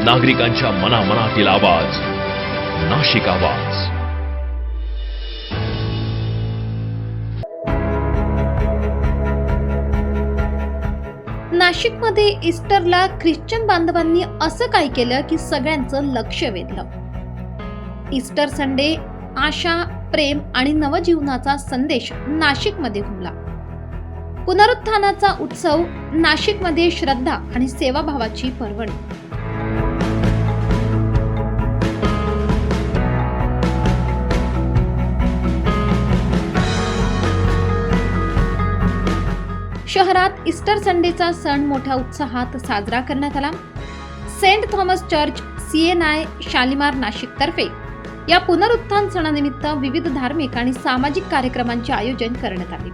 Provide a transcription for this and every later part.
नागरिकांच्या मनामनातील आवाज, नाशिक आवाज. नाशिकमध्ये ईस्टरला ख्रिश्चन बांधवांनी असं काय केलं की सगळ्यांचं लक्ष वेधलं. ईस्टर संडे आशा, प्रेम आणि नवजीवनाचा संदेश नाशिकमध्ये घुमला. पुनरुत्थानाचा उत्सव, नाशिकमध्ये श्रद्धा आणि सेवाभावाची पर्वणी. शहरात ईस्टर संडेचा सण मोठ्या उत्साहात साजरा करण्यात आला. Saint Thomas Church, CNI Shalimar Nashik तर्फे या पुनरुत्थान सणानिमित्त विविध धार्मिक आणि सामाजिक कार्यक्रमांचे आयोजन करण्यात आले.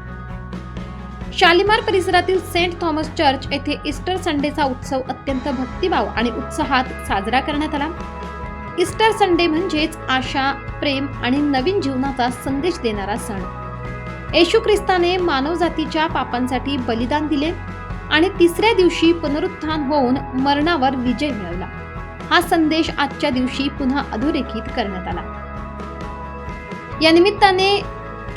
शालिमार परिसरातील सेंट थॉमस चर्च येथे ईस्टर संडेचा उत्सव अत्यंत भक्तिभाव आणि उत्साहात साजरा करण्यात आला. ईस्टर संडे म्हणजेच आशा, प्रेम आणि नवीन जीवनाचा संदेश देणारा सण. येशू ख्रिस्ताने मानवजातीच्या पापांसाठी बलिदान दिले आणि तिसऱ्या दिवशी पुनरुत्थान होऊन मरणावर विजय मिळवला. हा संदेश आजच्या दिवशी पुन्हा अधोरेखित करण्यात आला. या निमित्ताने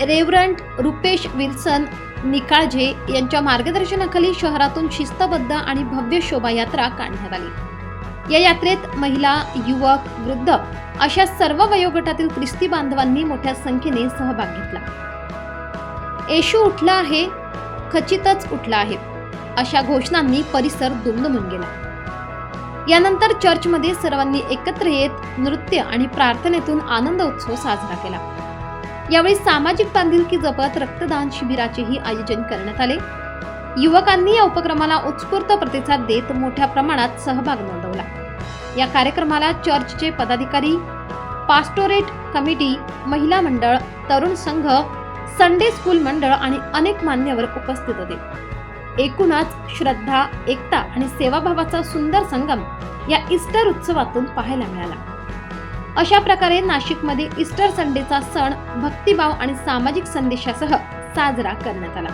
रेव्हरंड रुपेश विल्सन निकाळजे यांच्या मार्गदर्शनाखाली शहरातून शिस्तबद्ध आणि भव्य शोभायात्रा काढण्यात आली. या यात्रेत महिला, युवक, वृद्ध अशा सर्व वयोगटातील ख्रिस्ती बांधवांनी मोठ्या संख्येने सहभाग घेतला. येशू उठला आहे, खचितच उठला आहे अशा घोषणांनी परिसर दुमदुमून गेला. यानंतर चर्चमध्ये सर्वांनी एकत्र येत नृत्य आणि प्रार्थनेतून आनंद उत्सव साजरा केला. यावेळी सामाजिक बांधिलकी जपत रक्तदान शिबिराचेही आयोजन करण्यात आले. युवकांनी या उपक्रमाला उत्स्फूर्त प्रतिसाद देत मोठ्या प्रमाणात सहभाग नोंदवला. या कार्यक्रमाला चर्चचे पदाधिकारी, पास्टोरेट कमिटी, महिला मंडळ, तरुण संघ, संडे स्कूल मंडळ आणि अनेक मान्यवर उपस्थित होते. एकूणच श्रद्धा, एकता आणि सेवाभावाचा सुंदर संगम या ईस्टर उत्सवातून पाहायला मिळाला. अशा प्रकारे नाशिकमध्ये ईस्टर संडेचा सण भक्तिभाव आणि सामाजिक संदेशासह साजरा करण्यात आला.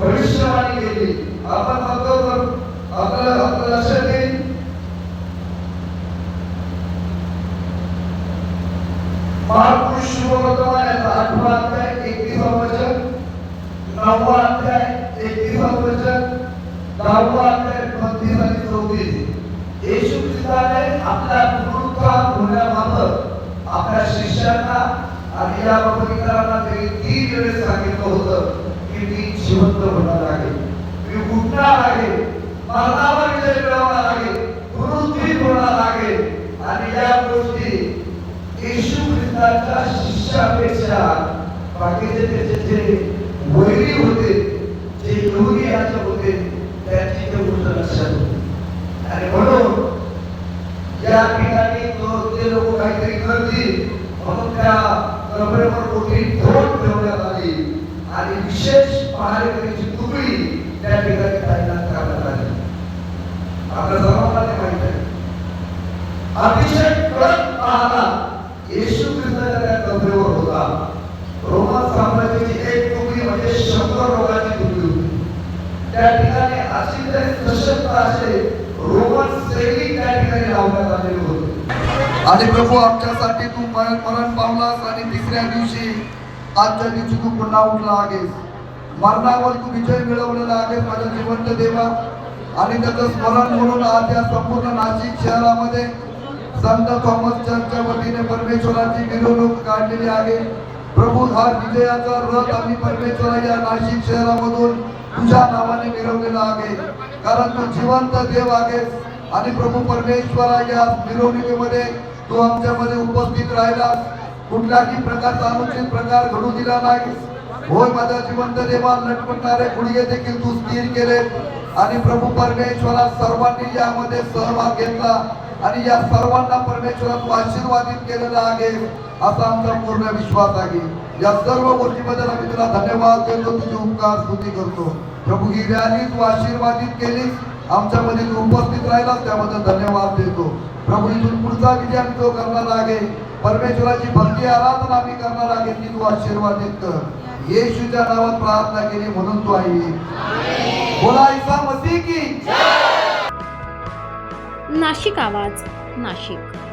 भविष्यवाणी केली. आपण आपलं लक्षात येईल महापुरुष शुभवर्तमानाचा 8वा अध्याय 31वा वचन, 9वा अध्याय 31वा वचन, 10वा अध्याय 32 आणि 34. येशू ख्रिस्ताने आपल्या पुनरुत्थान होण्याबाबत आपल्या शिष्यांना आणि या इतरांना तरी 3 वेळेस सांगितलं होतं की मी जिवंत होणार आहे, मी उठणार आहे, मरणावर विजय मिळवणार आहे, पुनरुत्थित होणार आहे. आणि या गोष्टी येशू ख्रिस्ताच्या शिष्यापेक्षा बाकीचे त्याचे जे वैरी होते, जे यहुदी याजक होते, त्यांची ते गोष्ट लक्षात होती. आणि म्हणून या ठिकाणी ते लोक काहीतरी करतील म्हणून त्या कबरेवर मोठी धोड ठेवण्यात आली आणि विशेष पहारेकरीची तुकडी त्या ठिकाणी तैनात करण्यात आली. आपल्या सर्वांना ते माहित आहे. अतिशय कडक पहारा येशू ख्रिस्ताच्या त्या कबरेवर होता. रोमन साम्राज्याची एक तुकडी म्हणजे 100 लोकांची तुकडी होती. त्या ठिकाणी अशी तरी सशक्त असे रोमन सैनिक त्या ठिकाणी लावण्यात आलेले होते. आणि प्रभू आमच्यासाठी तू मरण पावलास आणि तिसऱ्या दिवशी आजच्या दिवशी तू पुन्हा उठला आहेस. मरणावर तू विजय मिळवलेला आहेस माझ्या जिवंत देवा. आणि त्याचं स्मरण म्हणून आज या संपूर्ण नाशिक शहरामध्ये संत थॉमस चर्चच्या वतीने परमेश्वराची मिरवणूक काढलेली आहे. प्रभू, हा विजयाचा रथ आम्ही परमेश्वराच्या नाशिक शहरामधून तुझ्या नावाने मिरवलेला आहे. कारण तू जिवंत देव आहेस आणि प्रभू परमेश्वरा या मिरवणुकीमध्ये तू आमच्यामध्ये उपस्थित राहिलास. कुठल्याही प्रकारचा अनुचित प्रकार घडू दिला नाही. होय माझा जिवंत देवा, लटपटणारे गुडघे देखील तू स्थिर केले आणि प्रभू परमेश्वरा सर्वांनी यामध्ये सहभाग घेतला आणि या सर्वांना परमेश्वरा तू आशीर्वादित केलेला आहे असा आमचा पूर्ण विश्वास आहे. या सर्व गोष्टीबद्दल आम्ही तुला धन्यवाद देतो, तुझे उपकार स्तुती करतो. प्रभू, ही रॅली तू आशीर्वादित केलीस, आमच्यामध्ये तू उपस्थित राहिलास त्याबद्दल धन्यवाद देतो. प्रभू, इथून पुढचा विजय आम्ही तो करणार आहे. परमेश्वराची भक्ती आराधना आम्ही करणार आहे की तू आशीर्वादित कर. येशूच्या नावात प्रार्थना केली म्हणून तू आहे. बोला ईसा मसीह की नाशिक आवाज, नाशिक.